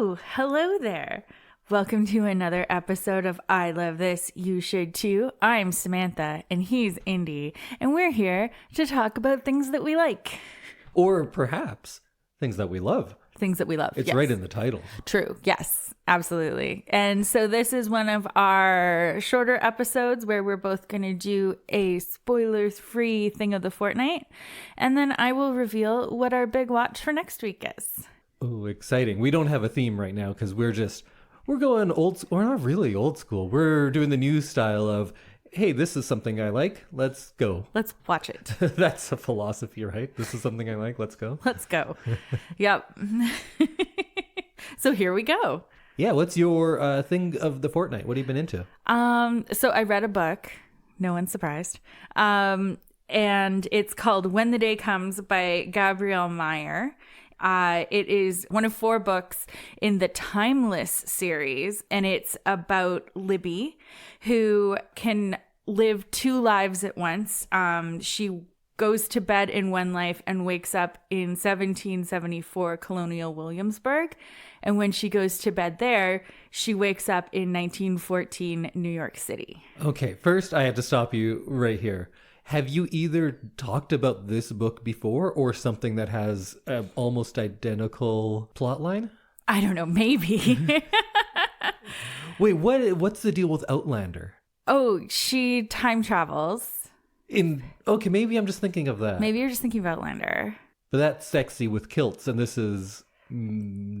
Oh, hello there. Welcome to another episode of I Love This, You Should Too. I'm Samantha, and he's Indy, and we're here to talk about things that we like. Or perhaps things that we love. Things that we love. It's yes. right in the title. True. Yes, absolutely. And so this is one of our shorter episodes where we're both going to do a spoilers-free thing of the fortnight. And then I will reveal what our big watch for next week is. Oh, exciting. We don't have a theme right now because we're going old school. We're not really old school. We're doing the new style of, hey, this is something I like. Let's go. Let's watch it. That's a philosophy, right? This is something I like. Let's go. Let's go. Yep. So here we go. Yeah. What's your thing of the fortnight? What have you been into? So I read a book. No one's surprised. And it's called When the Day Comes by Gabrielle Meyer. It is one of 4 books in the Timeless series, and it's about Libby, who can live 2 lives at once. She goes to bed in one life and wakes up in 1774 Colonial Williamsburg. And when she goes to bed there, she wakes up in 1914 New York City. Okay, first I had to stop you right here. Have you either talked about this book before or something that has an almost identical plotline? I don't know, maybe. Wait, what's the deal with Outlander? Oh, she time travels. Okay, maybe I'm just thinking of that. Maybe you're just thinking of Outlander. But that's sexy with kilts, and this is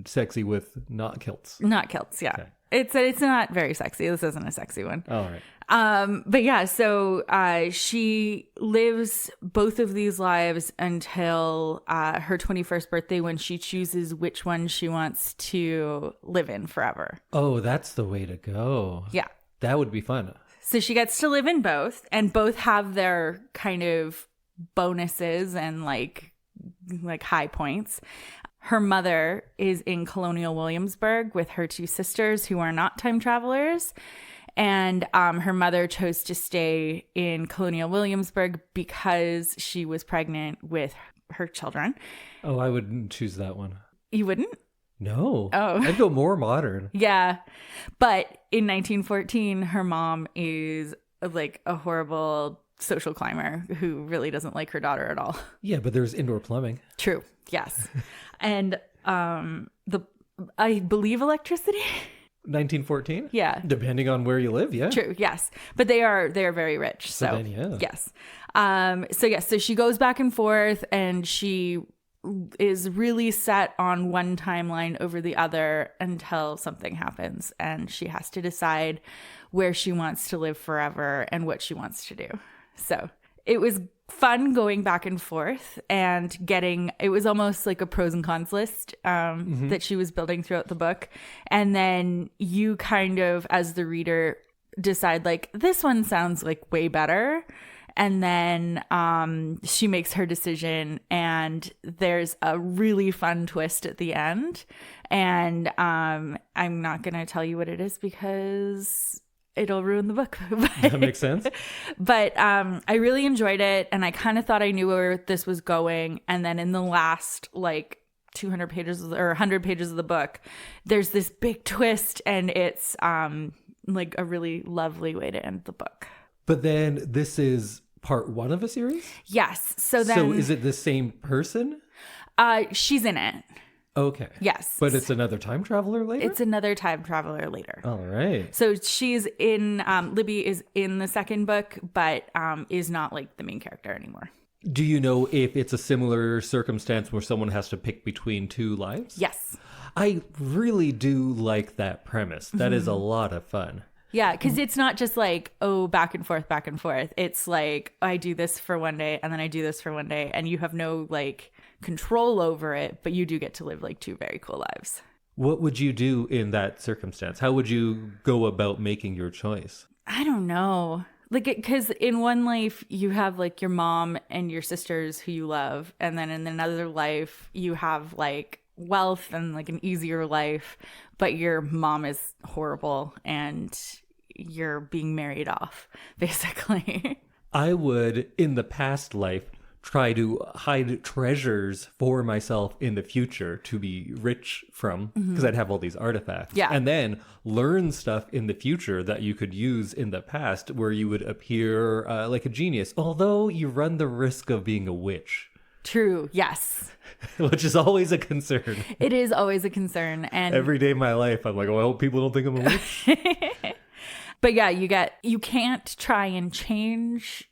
sexy with not kilts. Not kilts, yeah. Okay. It's not very sexy. This isn't a sexy one. All right. But yeah, so she lives both of these lives until her 21st birthday when she chooses which one she wants to live in forever. Oh, that's the way to go. Yeah. That would be fun. So she gets to live in both, and both have their kind of bonuses and like high points. Her mother is in Colonial Williamsburg with her 2 sisters who are not time travelers. And her mother chose to stay in Colonial Williamsburg because she was pregnant with her children. Oh, I wouldn't choose that one. You wouldn't? No. Oh. I'd go more modern. Yeah. But in 1914, her mom is like a horrible social climber who really doesn't like her daughter at all. Yeah, but there's indoor plumbing. True. Yes. And I believe electricity. 1914? Yeah. Depending on where you live, yeah. True, yes. But they are very rich. So then, yeah. Yes. So she goes back and forth, and she is really set on one timeline over the other until something happens, and she has to decide where she wants to live forever and what she wants to do. So it was fun going back and forth and it was almost like a pros and cons list that she was building throughout the book. And then you kind of, as the reader, decide like, this one sounds like way better. And then she makes her decision, and there's a really fun twist at the end. And I'm not going to tell you what it is because it'll ruin the book. That makes sense. But I really enjoyed it, and I kind of thought I knew where this was going. And then in the last 200 pages or 100 pages of the book, there's this big twist, and it's a really lovely way to end the book. But then this is part 1 of a series? Yes. So is it the same person? She's in it. Okay. Yes. But it's another time traveler later? It's another time traveler later. All right. So she's in, Libby is in the second book, but is not like the main character anymore. Do you know if it's a similar circumstance where someone has to pick between 2 lives? Yes. I really do like that premise. That is a lot of fun. Yeah, because it's not just like, oh, back and forth, back and forth. It's like, I do this for one day, and then I do this for one day, and you have no control over it, but you do get to live 2 very cool lives. What would you do in that circumstance? How would you go about making your choice? I don't know. Because in one life, you have your mom and your sisters who you love, and then in another life, you have wealth and an easier life, but your mom is horrible and you're being married off, basically. I would, in the past life, try to hide treasures for myself in the future to be rich from, because I'd have all these artifacts. Yeah. And then learn stuff in the future that you could use in the past, where you would appear like a genius, although you run the risk of being a witch. True. Yes. Which is always a concern. It is always a concern. And Every day of my life, I'm like, oh, I hope people don't think I'm a witch. but yeah, you can't try and change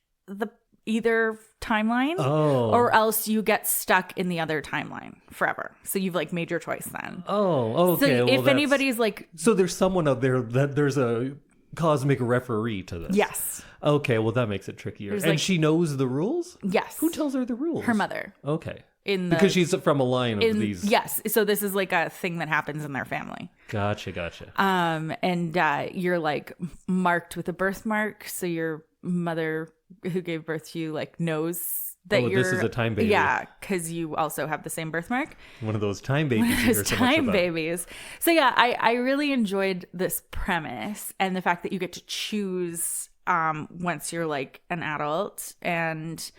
either timeline, or else you get stuck in the other timeline forever. So you've like made your choice then. Oh, okay. So well, if anybody's like, so there's someone out there that there's a cosmic referee to this. yes, Okay, well that makes it trickier. There's And like- she knows the rules? yes, Who tells her the rules? her mother Okay. because she's from a line of these. Yes, so this is like a thing that happens in their family. Gotcha. And you're like marked with a birthmark, so your mother who gave birth to you like knows that this is a time baby. Yeah, because you also have the same birthmark. One of those time babies. you hear Those so much time about. babies. So yeah, I really enjoyed this premise and the fact that you get to choose once you're like an adult. And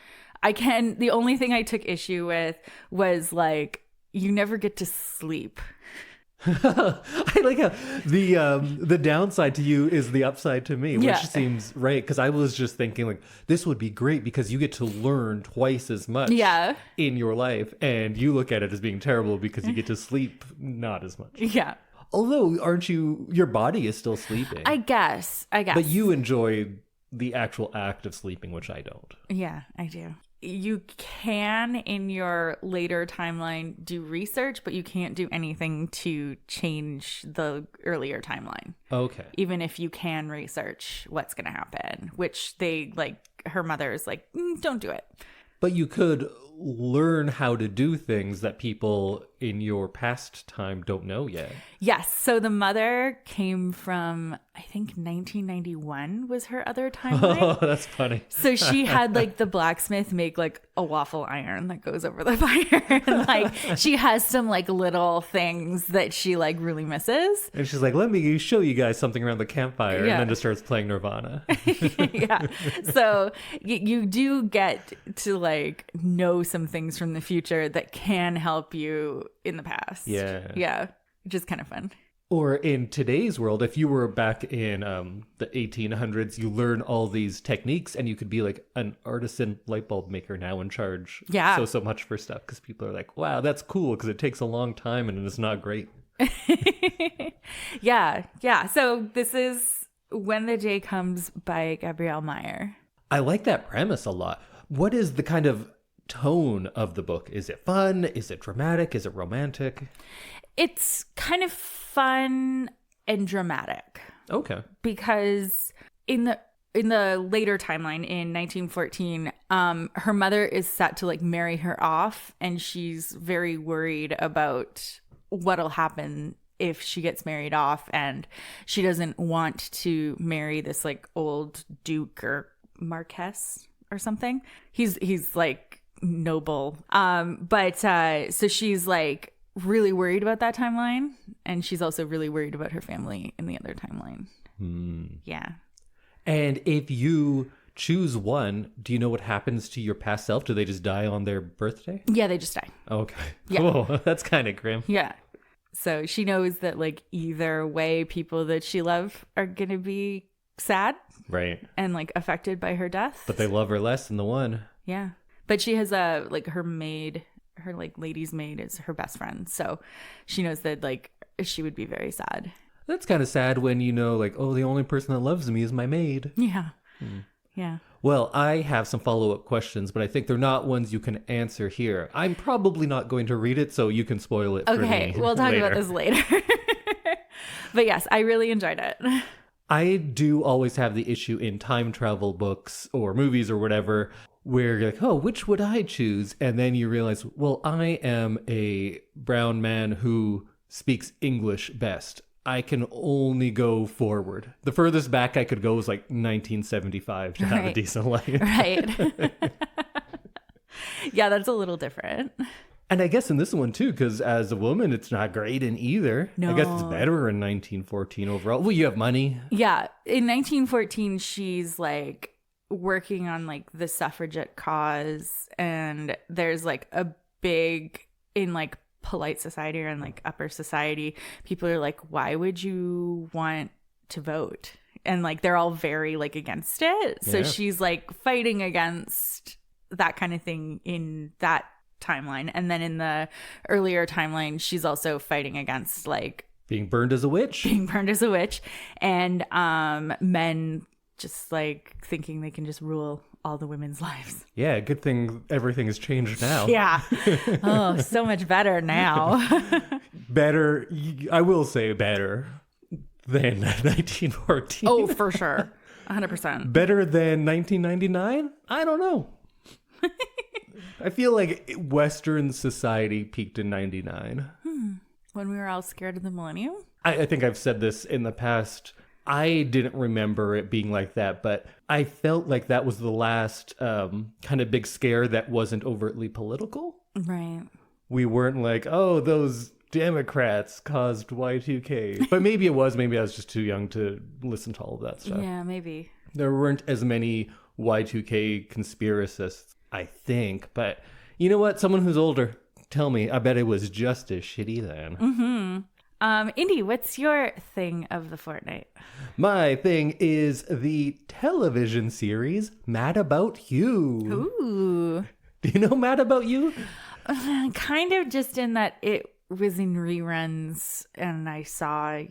the only thing I took issue with was like, you never get to sleep. I like how the downside to you is the upside to me, which Yeah. seems right, because I was just thinking like this would be great because you get to learn twice as much Yeah. in your life, and you look at it as being terrible because you get to sleep not as much. Yeah. Although, aren't you? Your body is still sleeping. I guess. But you enjoy the actual act of sleeping, which I don't. Yeah, I do. You can, in your later timeline, do research, but you can't do anything to change the earlier timeline. Okay. Even if you can research what's going to happen, which her mother is like, don't do it. But you could learn how to do things that people in your past time don't know yet. Yes. So the mother came from, I think 1991 was her other timeline. Oh, that's funny. So she had like the blacksmith make like a waffle iron that goes over the fire. And like she has some like little things that she like really misses. And she's like, let me show you guys something around the campfire. Yeah. And then just starts playing Nirvana. Yeah. So you do get to like know some things from the future that can help you in the past. Yeah. Yeah. Which is kind of fun. Or in today's world, if you were back in the 1800s, you learn all these techniques and you could be like an artisan light bulb maker now and charge so much for stuff, because people are like, wow, that's cool because it takes a long time and it's not great. Yeah. So this is When the Day Comes by Gabrielle Meyer. I like that premise a lot. What is the kind of tone of the book? Is it fun? Is it dramatic? Is it romantic? It's kind of fun and dramatic. Okay. Because in the later timeline in 1914, her mother is set to like marry her off, and she's very worried about what'll happen if she gets married off, and she doesn't want to marry this like old duke or marquess or something. He's like noble. So she's like really worried about that timeline, and she's also really worried about her family in the other timeline. Yeah. And if you choose one, do you know what happens to your past self? Do they just die on their birthday? Yeah, they just die. Okay. Yeah. Cool. That's kind of grim. Yeah. So she knows that like either way, people that she loves are gonna be sad Right. and like affected by her death. But they love her less than the one. Yeah. But she has her maid, her like lady's maid is her best friend. So she knows that like she would be very sad. That's kind of sad when you know, like, oh, the only person that loves me is my maid. Yeah. Yeah. Well, I have some follow-up questions, but I think they're not ones you can answer here. I'm probably not going to read it, so you can spoil it for me. Okay, we'll talk about this later. But yes, I really enjoyed it. I do always have the issue in time travel books or movies or whatever where you're like, oh, which would I choose? And then you realize, well, I am a brown man who speaks English best. I can only go forward. The furthest back I could go was like 1975 to have a decent life. Right. Yeah, that's a little different. And I guess in this one too, because as a woman, it's not great in either. No. I guess it's better in 1914 overall. Well, you have money. Yeah. In 1914, she's like working on like the suffragette cause, and there's like a big, in like polite society or in like upper society, people are like, why would you want to vote? And like they're all very like against it. So she's like fighting against that kind of thing in that timeline. And then in the earlier timeline, she's also fighting against like being burned as a witch. And men just like thinking they can just rule all the women's lives. Yeah, good thing everything has changed now. Yeah. Oh, so much better now. Better, I will say better than 1914. Oh, for sure. 100%. Better than 1999? I don't know. I feel like Western society peaked in 99. When we were all scared of the millennium? I think I've said this in the past. I didn't remember it being like that, but I felt like that was the last kind of big scare that wasn't overtly political. Right. We weren't like, oh, those Democrats caused Y2K. But maybe it was. Maybe I was just too young to listen to all of that stuff. Yeah, maybe. There weren't as many Y2K conspiracists, I think. But you know what? Someone who's older, tell me. I bet it was just as shitty then. Mm-hmm. Indy, what's your thing of the fortnight? My thing is the television series Mad About You. Ooh. Do you know Mad About You? Kind of, just in that it was in reruns and I saw,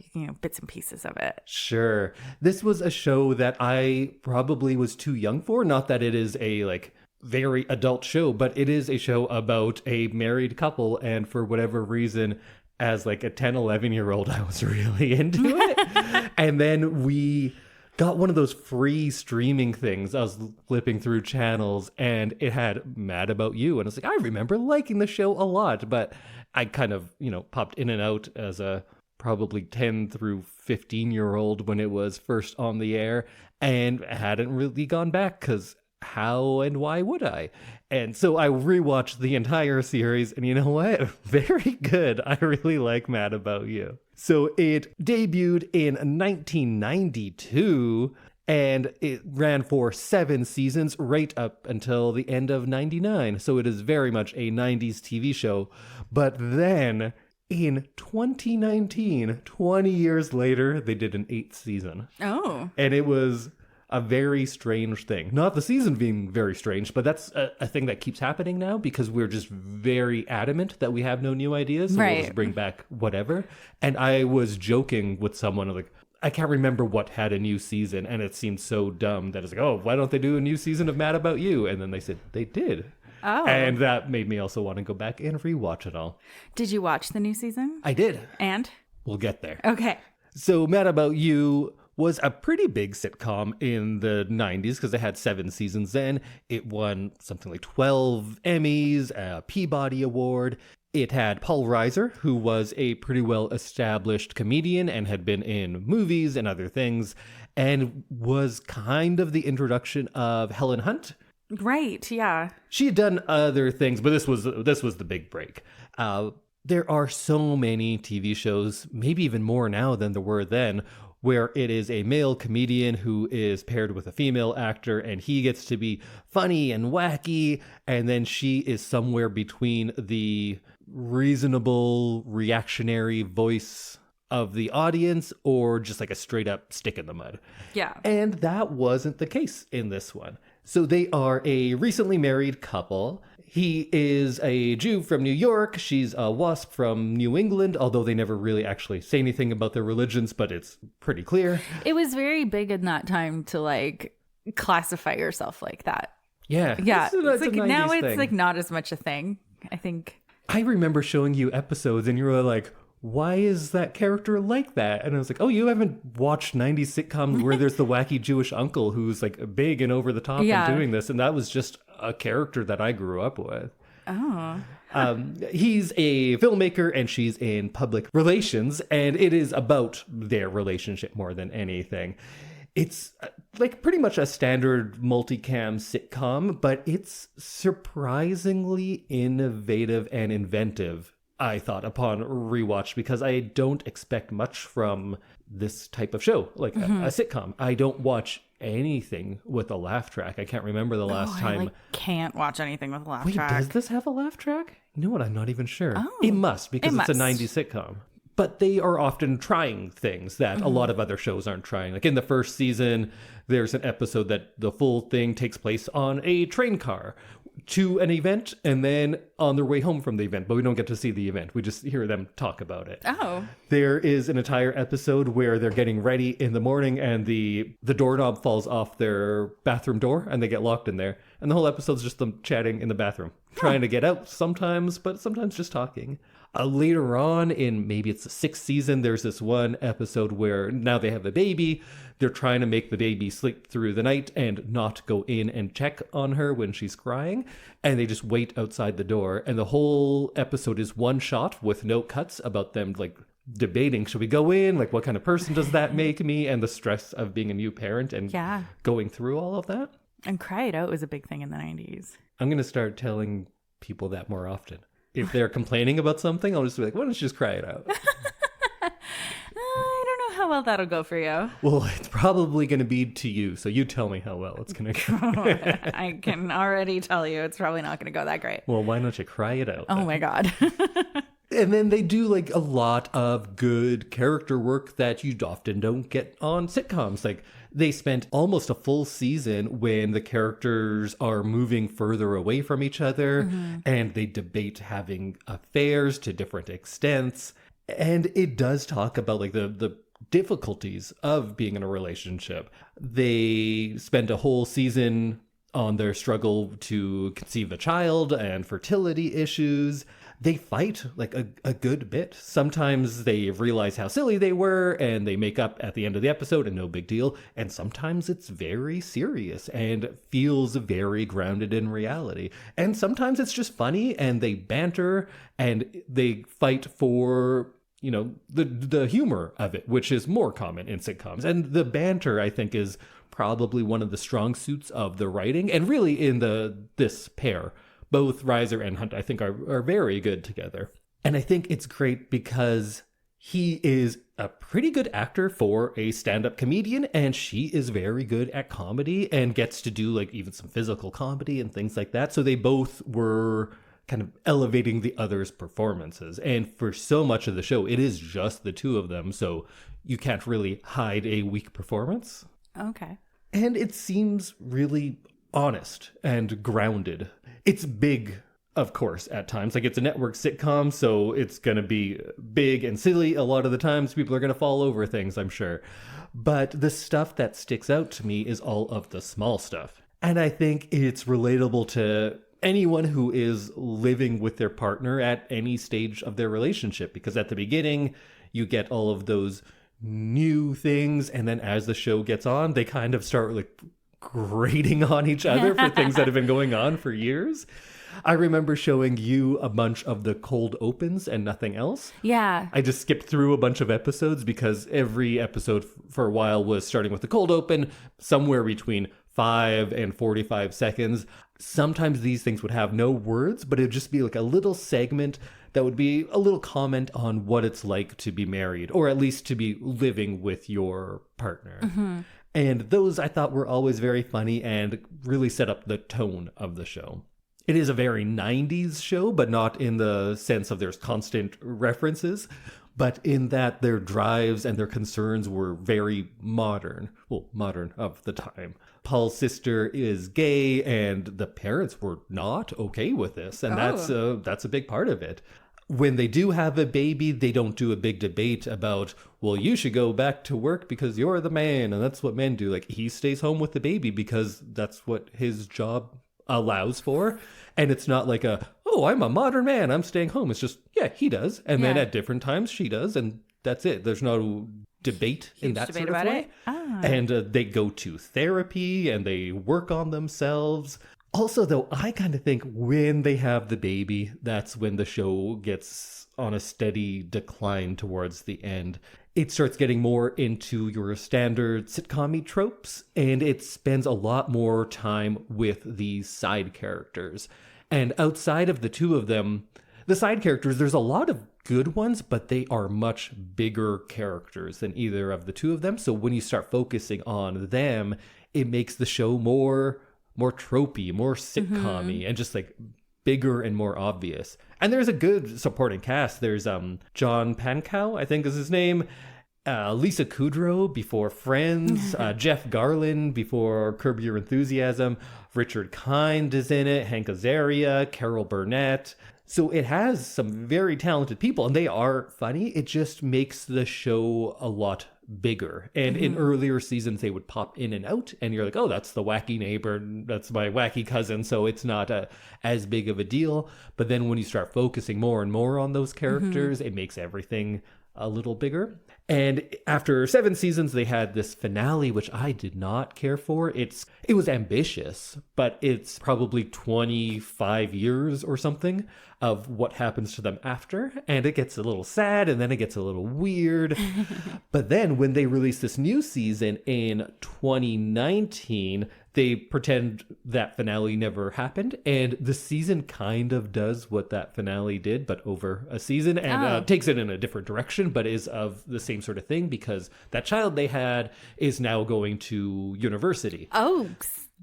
bits and pieces of it. Sure. This was a show that I probably was too young for. Not that it is a very adult show, but it is a show about a married couple, and for whatever reason, as a 10, 11-year-old, I was really into it. And then we got one of those free streaming things. I was flipping through channels and it had Mad About You. And I was like, I remember liking the show a lot, but I kind of, popped in and out as a probably 10 through 15-year-old when it was first on the air, and hadn't really gone back because how and why would I? And so I rewatched the entire series, and you know what? Very good. I really like Mad About You. So it debuted in 1992, and it ran for 7 seasons right up until the end of 99. So it is very much a 90s TV show. But then in 2019, 20 years later, they did an 8th season. Oh. And it was a very strange thing. Not the season being very strange, but that's a thing that keeps happening now because we're just very adamant that we have no new ideas. So right. We'll just bring back whatever. And I was joking with someone I can't remember what had a new season, and it seemed so dumb that it's oh, why don't they do a new season of Mad About You? And then they said they did. Oh. And that made me also want to go back and rewatch it all. Did you watch the new season? I did. And? We'll get there. Okay. So Mad About You was a pretty big sitcom in the 90s because it had 7 seasons then. It won something like 12 Emmys, a Peabody Award. It had Paul Reiser, who was a pretty well-established comedian and had been in movies and other things, and was kind of the introduction of Helen Hunt. Right, yeah. She had done other things, but this was the big break. There are so many TV shows, maybe even more now than there were then, where it is a male comedian who is paired with a female actor, and he gets to be funny and wacky, and then she is somewhere between the reasonable, reactionary voice of the audience or just a straight up stick in the mud. Yeah. And that wasn't the case in this one. So they are a recently married couple. He is a Jew from New York. She's a WASP from New England, although they never really actually say anything about their religions, but it's pretty clear. It was very big in that time to classify yourself like that. Yeah. Yeah. It's now it's thing. not as much a thing, I think. I remember showing you episodes and you were like, why is that character like that? And I was like, oh, you haven't watched 90s sitcoms where there's the wacky Jewish uncle who's big and over the top and doing this. And that was just a character that I grew up with. Oh. He's a filmmaker and she's in public relations, and it is about their relationship more than anything. It's pretty much a standard multicam sitcom, but it's surprisingly innovative and inventive, I thought, upon rewatch, because I don't expect much from this type of show, a sitcom. I don't watch anything with a laugh track. I can't remember the last time. I can't watch anything with a laugh Wait, track. does this have a laugh track? You know what? I'm not even sure. Oh, it must, because it's a must. 90s sitcom. But they are often trying things that a lot of other shows aren't trying. Like in the first season, there's an episode that the full thing takes place on a train car to an event and then on their way home from the event. But we don't get to see the event. We just hear them talk about it. Oh. There is an entire episode where they're getting ready in the morning and the doorknob falls off their bathroom door and they get locked in there. And the whole episode's just them chatting in the bathroom, trying to get out sometimes, but sometimes just talking. Later on in maybe it's the 6th season, there's this one episode where now they have a baby. They're trying to make the baby sleep through the night and not go in and check on her when she's crying. And they just wait outside the door. And the whole episode is one shot with no cuts about them like debating, should we go in? Like, what kind of person does that make me? And the stress of being a new parent and going through all of that. And Cry It Out was a big thing in the 90s. I'm going to start telling people that more often. If they're complaining about something, I'll just be like, why don't you just cry it out? I don't know how well that'll go for you. Well, it's probably going to be to you, so you tell me how well it's going to go. I can already tell you it's probably not going to go that great. Well, why don't you cry it out? Oh my God. And then they do like a lot of good character work that you often don't get on sitcoms. Like they spent almost a full season when the characters are moving further away from each other and they debate having affairs to different extents. And it does talk about like the difficulties of being in a relationship. They spend a whole season on their struggle to conceive a child and fertility issues. They fight like a good bit. Sometimes they realize how silly they were and they make up at the end of the episode and no big deal. And sometimes it's very serious and feels very grounded in reality. And sometimes it's just funny and they banter and they fight for, you know, the humor of it, which is more common in sitcoms. And the banter, I think, is probably one of the strong suits of the writing and really in this pair. Both Reiser and Hunt, I think, are very good together. And I think it's great because he is a pretty good actor for a stand-up comedian, and she is very good at comedy and gets to do like even some physical comedy and things like that. So they both were kind of elevating the other's performances. And for so much of the show, it is just the two of them. So you can't really hide a weak performance. Okay. And it seems really honest and grounded. It's big, of course, at times. Like, it's a network sitcom, so it's going to be big and silly. A lot of the times, people are going to fall over things, I'm sure. But the stuff that sticks out to me is all of the small stuff. And I think it's relatable to anyone who is living with their partner at any stage of their relationship. Because at the beginning, you get all of those new things. And then as the show gets on, they kind of start, like, grating on each other for things that have been going on for years. I remember showing you a bunch of the cold opens and nothing else. Yeah. I just skipped through a bunch of episodes because every episode for a while was starting with the cold open, somewhere between 5 and 45 seconds. Sometimes these things would have no words, but it would just be like a little segment that would be a little comment on what it's like to be married, or at least to be living with your partner. Mm-hmm. And those I thought were always very funny and really set up the tone of the show. It is a very 90s show, but not in the sense of there's constant references, but in that their drives and their concerns were very modern. Well, modern of the time. Paul's sister is gay, and the parents were not okay with this, and that's a big part of it. When they do have a baby, they don't do a big debate about, well, you should go back to work because you're the man, and that's what men do. Like, he stays home with the baby because that's what his job allows for. And it's not like oh, I'm a modern man, I'm staying home. It's just, yeah, he does. And then at different times she does, and that's it. There's no debate in that sort of way. And they go to therapy and they work on themselves. Also, though, I kind of think when they have the baby, that's when the show gets on a steady decline towards the end. It starts getting more into your standard sitcom-y tropes, and it spends a lot more time with these side characters. And outside of the two of them, the side characters, there's a lot of good ones, but they are much bigger characters than either of the two of them. So when you start focusing on them, it makes the show more tropey, more sitcom-y, and just like bigger and more obvious. And there's a good supporting cast. There's John Pankow, I think is his name. Lisa Kudrow before Friends. Jeff Garlin before Curb Your Enthusiasm. Richard Kind is in it. Hank Azaria, Carol Burnett. So it has some very talented people, and they are funny. It just makes the show a lot bigger. And in earlier seasons, they would pop in and out, and you're like, oh, that's the wacky neighbor, that's my wacky cousin, so it's not as big of a deal. But then when you start focusing more and more on those characters, it makes everything a little bigger. And after 7 seasons, they had this finale, which I did not care for. It was ambitious, but it's probably 25 years or something of what happens to them after. And it gets a little sad, and then it gets a little weird. But then when they released this new season in 2019, they pretend that finale never happened. And the season kind of does what that finale did, but over a season, and takes it in a different direction, but is of the same sort of thing, because that child they had is now going to university. Oh,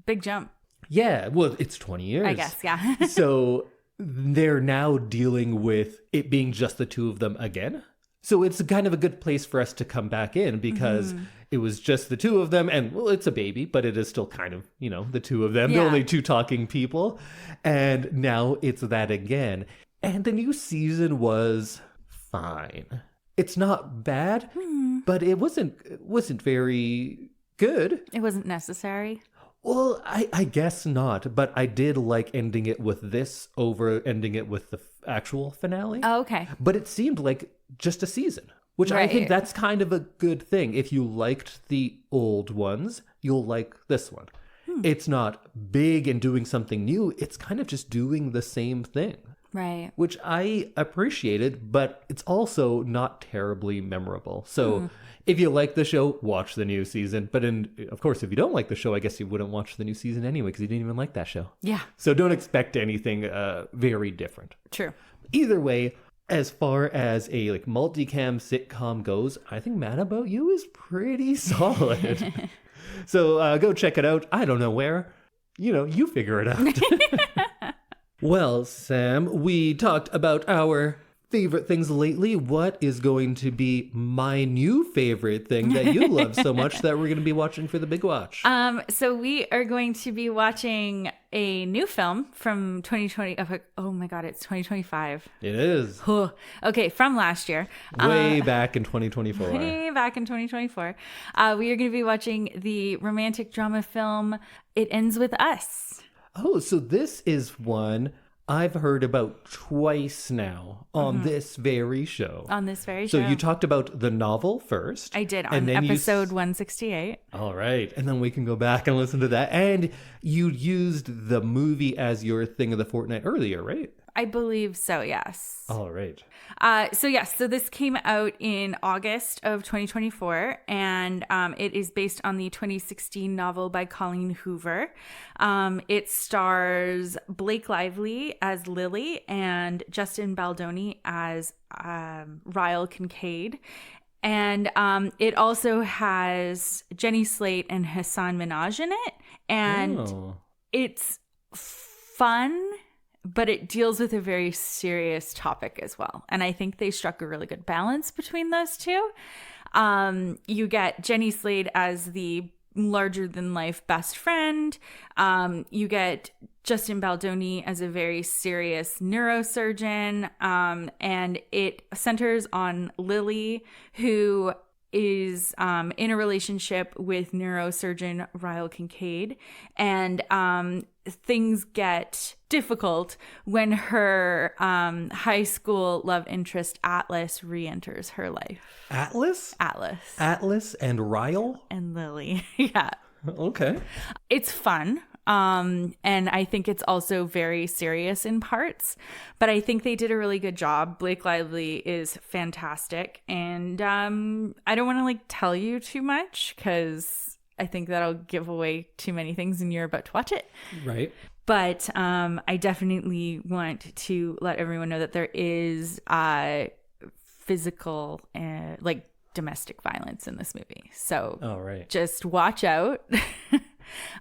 big jump. Yeah, well, it's 20 years. I guess, yeah. So they're now dealing with it being just the two of them again. So it's kind of a good place for us to come back in, because it was just the two of them, and well, it's a baby, but it is still kind of, the two of them, the only two talking people. And now it's that again. And the new season was fine. It's not bad, but it wasn't very good. It wasn't necessary. Well, I guess not, but I did like ending it with this over ending it with the actual finale. Oh, okay. But it seemed like just a season, which I think that's kind of a good thing. If you liked the old ones, you'll like this one. It's not big and doing something new. It's kind of just doing the same thing. Right. Which I appreciated, but it's also not terribly memorable. So if you like the show, watch the new season. But of course, if you don't like the show, I guess you wouldn't watch the new season anyway, because you didn't even like that show. Yeah. So don't expect anything very different. True. Either way, as far as a multicam sitcom goes, I think Mad About You is pretty solid. So go check it out. I don't know where. You figure it out. Well, Sam, we talked about our favorite things lately. What is going to be my new favorite thing that you love so much that we're going to be watching for the big watch? So we are going to be watching a new film from 2020. Oh my God, it's 2025. It is. Okay, from last year. Way back in 2024. Way back in 2024. We are going to be watching the romantic drama film It Ends With Us. Oh, so this is one I've heard about twice now on this very show. On this very show. So you talked about the novel first. I did, on episode 168. All right. And then we can go back and listen to that. And you used the movie as your thing of the fortnight earlier, right? I believe so, yes. All right. So this came out in August of 2024, and it is based on the 2016 novel by Colleen Hoover. It stars Blake Lively as Lily and Justin Baldoni as Ryle Kincaid. And it also has Jenny Slate and Hassan Minaj in it. And it's fun, but it deals with a very serious topic as well. And I think they struck a really good balance between those two. You get Jenny Slate as the larger-than-life best friend. You get Justin Baldoni as a very serious neurosurgeon. And it centers on Lily, who is in a relationship with neurosurgeon Ryle Kincaid. And things get difficult when her high school love interest Atlas re-enters her life. Atlas? Atlas. Atlas and Ryle? And Lily. Yeah. Okay. It's fun. And I think it's also very serious in parts, but I think they did a really good job. Blake Lively is fantastic. And I don't want to tell you too much, because I think that'll give away too many things and you're about to watch it. Right. But I definitely want to let everyone know that there is physical domestic violence in this movie. So all right. Just watch out.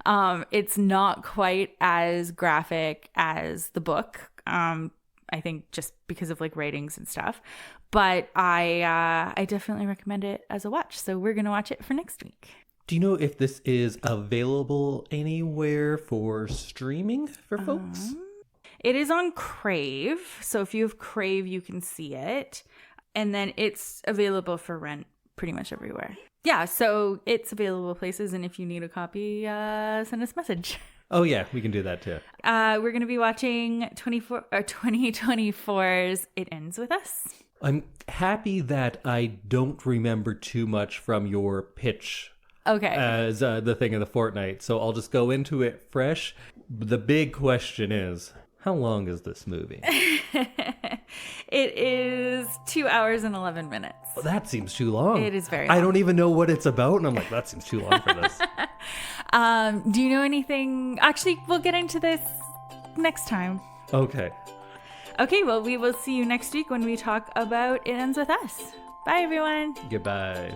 It's not quite as graphic as the book. I think just because of like ratings and stuff. But I definitely recommend it as a watch. So we're going to watch it for next week. Do you know if this is available anywhere for streaming for folks? It is on Crave. So if you have Crave, you can see it. And then it's available for rent pretty much everywhere. Yeah, so it's available places. And if you need a copy, send us a message. Oh, yeah, we can do that too. We're going to be watching 2024's It Ends With Us. I'm happy that I don't remember too much from your pitch as the thing of the fortnight. So I'll just go into it fresh. The big question is, how long is this movie? It is 2 hours and 11 minutes. Well, that seems too long. It is very long. I don't even know what it's about. And I'm like, that seems too long for this. Do you know anything? Actually, we'll get into this next time. Okay. Okay, well, we will see you next week when we talk about It Ends With Us. Bye, everyone. Goodbye.